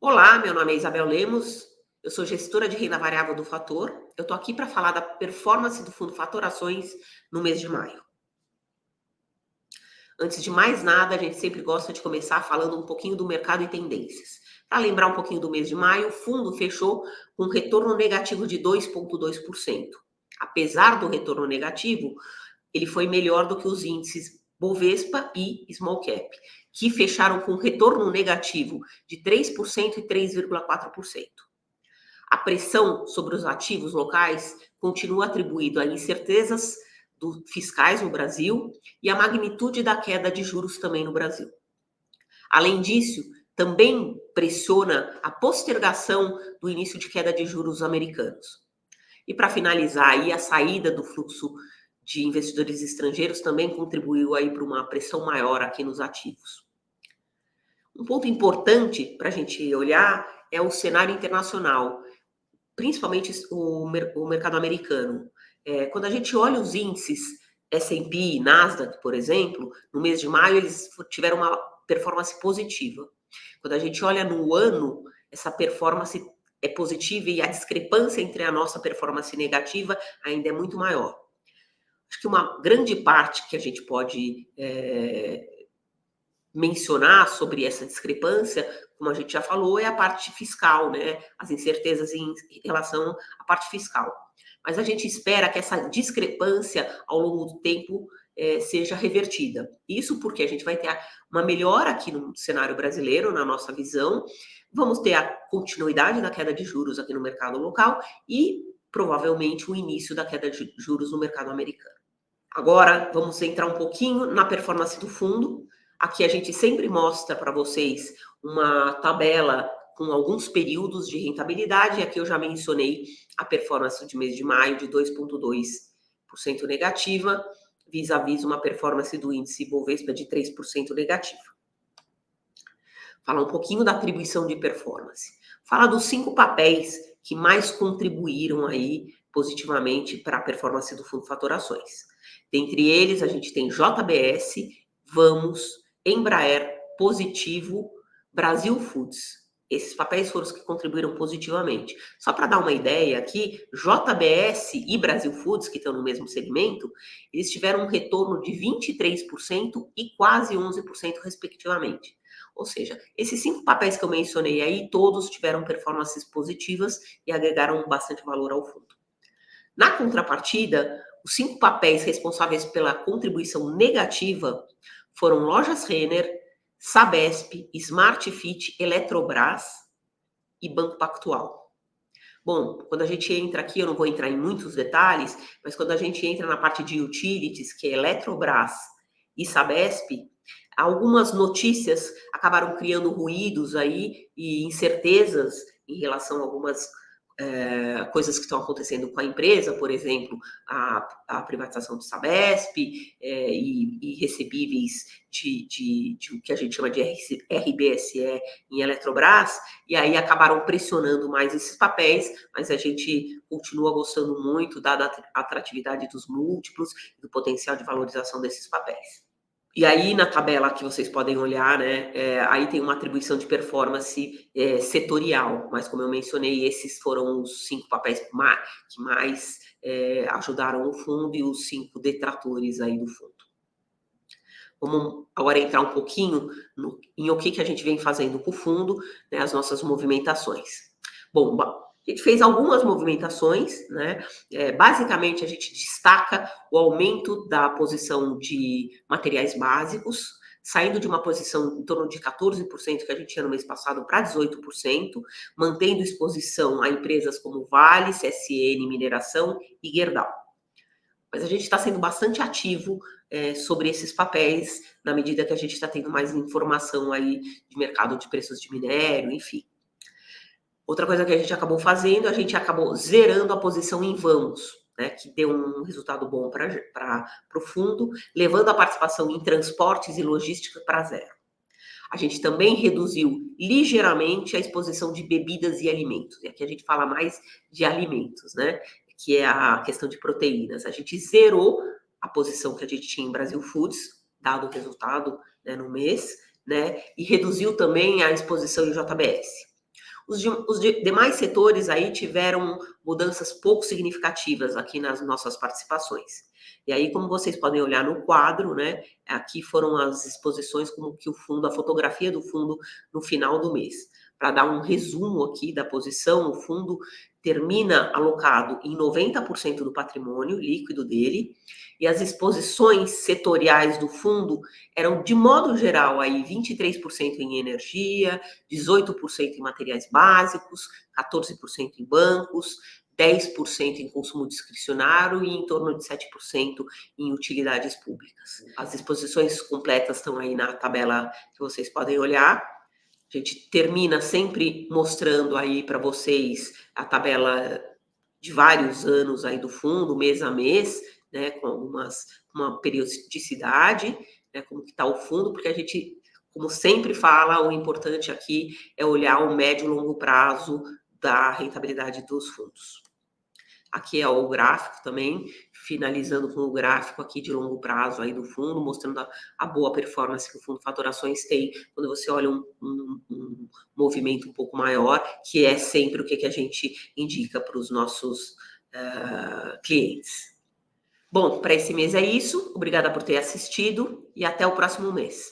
Olá, meu nome é Isabel Lemos, eu sou gestora de renda variável do Fator. Eu estou aqui para falar da performance do fundo Fator Ações no mês de maio. Antes de mais nada, a gente sempre gosta de começar falando um pouquinho do mercado e tendências. Para lembrar um pouquinho do mês de maio, o fundo fechou com um retorno negativo de 2,2%. Apesar do retorno negativo, ele foi melhor do que os índices Bovespa e Small Cap, que fecharam com um retorno negativo de 3% e 3,4%. A pressão sobre os ativos locais continua atribuída a incertezas fiscais no Brasil e a magnitude da queda de juros também no Brasil. Além disso, também pressiona a postergação do início de queda de juros americanos. E para finalizar aí, a saída do fluxo de investidores estrangeiros também contribuiu aí para uma pressão maior aqui nos ativos. Um ponto importante para a gente olhar é o cenário internacional, principalmente o mercado americano. Quando a gente olha os índices S&P e Nasdaq, por exemplo, no mês de maio eles tiveram uma performance positiva. Quando a gente olha no ano, essa performance é positiva e a discrepância entre a nossa performance negativa ainda é muito maior. Acho que uma grande parte que a gente pode mencionar sobre essa discrepância, como a gente já falou, é a parte fiscal, né? As incertezas em relação à parte fiscal. Mas a gente espera que essa discrepância ao longo do tempo seja revertida. Isso porque a gente vai ter uma melhora aqui no cenário brasileiro, na nossa visão, vamos ter a continuidade da queda de juros aqui no mercado local e provavelmente o início da queda de juros no mercado americano. Agora, vamos entrar um pouquinho na performance do fundo. Aqui a gente sempre mostra para vocês uma tabela com alguns períodos de rentabilidade. Aqui eu já mencionei a performance de mês de maio de 2,2% negativa, vis-à-vis uma performance do índice Bovespa de 3% negativa. Fala um pouquinho da atribuição de performance. Fala dos 5 papéis que mais contribuíram aí positivamente para a performance do Fundo Fator Ações. Dentre eles, a gente tem JBS, Vamos, Embraer, Positivo, Brasil Foods. Esses papéis foram os que contribuíram positivamente. Só para dar uma ideia aqui, JBS e Brasil Foods, que estão no mesmo segmento, eles tiveram um retorno de 23% e quase 11%, respectivamente. Ou seja, esses 5 papéis que eu mencionei aí, todos tiveram performances positivas e agregaram bastante valor ao fundo. Na contrapartida, os 5 papéis responsáveis pela contribuição negativa foram Lojas Renner, Sabesp, Smart Fit, Eletrobras e Banco Pactual. Bom, quando a gente entra aqui, eu não vou entrar em muitos detalhes, mas quando a gente entra na parte de utilities, que é Eletrobras e Sabesp, algumas notícias acabaram criando ruídos aí e incertezas em relação a algumas coisas que estão acontecendo com a empresa, por exemplo, a privatização do Sabesp e recebíveis de o que a gente chama de RBSE em Eletrobras, e aí acabaram pressionando mais esses papéis, mas a gente continua gostando muito, dada a atratividade dos múltiplos e do potencial de valorização desses papéis. E aí, na tabela que vocês podem olhar, né, aí tem uma atribuição de performance setorial, mas como eu mencionei, esses foram os 5 papéis que mais ajudaram o fundo e os 5 detratores aí do fundo. Vamos agora entrar um pouquinho em o que a gente vem fazendo com o fundo, né, as nossas movimentações. Bom, a gente fez algumas movimentações, né? Basicamente, a gente destaca o aumento da posição de materiais básicos, saindo de uma posição em torno de 14% que a gente tinha no mês passado para 18%, mantendo exposição a empresas como Vale, CSN, Mineração e Gerdau. Mas a gente está sendo bastante ativo sobre esses papéis, na medida que a gente está tendo mais informação aí de mercado de preços de minério, enfim. Outra coisa que a gente acabou fazendo, a gente acabou zerando a posição em Vamos, né, que deu um resultado bom para o fundo, levando a participação em transportes e logística para zero. A gente também reduziu ligeiramente a exposição de bebidas e alimentos. E aqui a gente fala mais de alimentos, né, que é a questão de proteínas. A gente zerou a posição que a gente tinha em Brasil Foods, dado o resultado, né, no mês, né, e reduziu também a exposição em JBS. Demais setores aí tiveram mudanças pouco significativas aqui nas nossas participações. E aí, como vocês podem olhar no quadro, né, aqui foram as exposições como que o fundo, a fotografia do fundo no final do mês. Para dar um resumo aqui da posição, o fundo termina alocado em 90% do patrimônio líquido dele, e as exposições setoriais do fundo eram, de modo geral, aí 23% em energia, 18% em materiais básicos, 14% em bancos, 10% em consumo discricionário e em torno de 7% em utilidades públicas. As exposições completas estão aí na tabela que vocês podem olhar. A gente termina sempre mostrando aí para vocês a tabela de vários anos aí do fundo, mês a mês, né, com uma periodicidade, né, como que está o fundo, porque a gente, como sempre fala, o importante aqui é olhar o médio e longo prazo da rentabilidade dos fundos. Aqui é o gráfico também, finalizando com o gráfico aqui de longo prazo aí do fundo, mostrando a boa performance que o Fundo Fatorações tem quando você olha um movimento um pouco maior, que é sempre o que a gente indica para os nossos clientes. Bom, para esse mês é isso. Obrigada por ter assistido e até o próximo mês.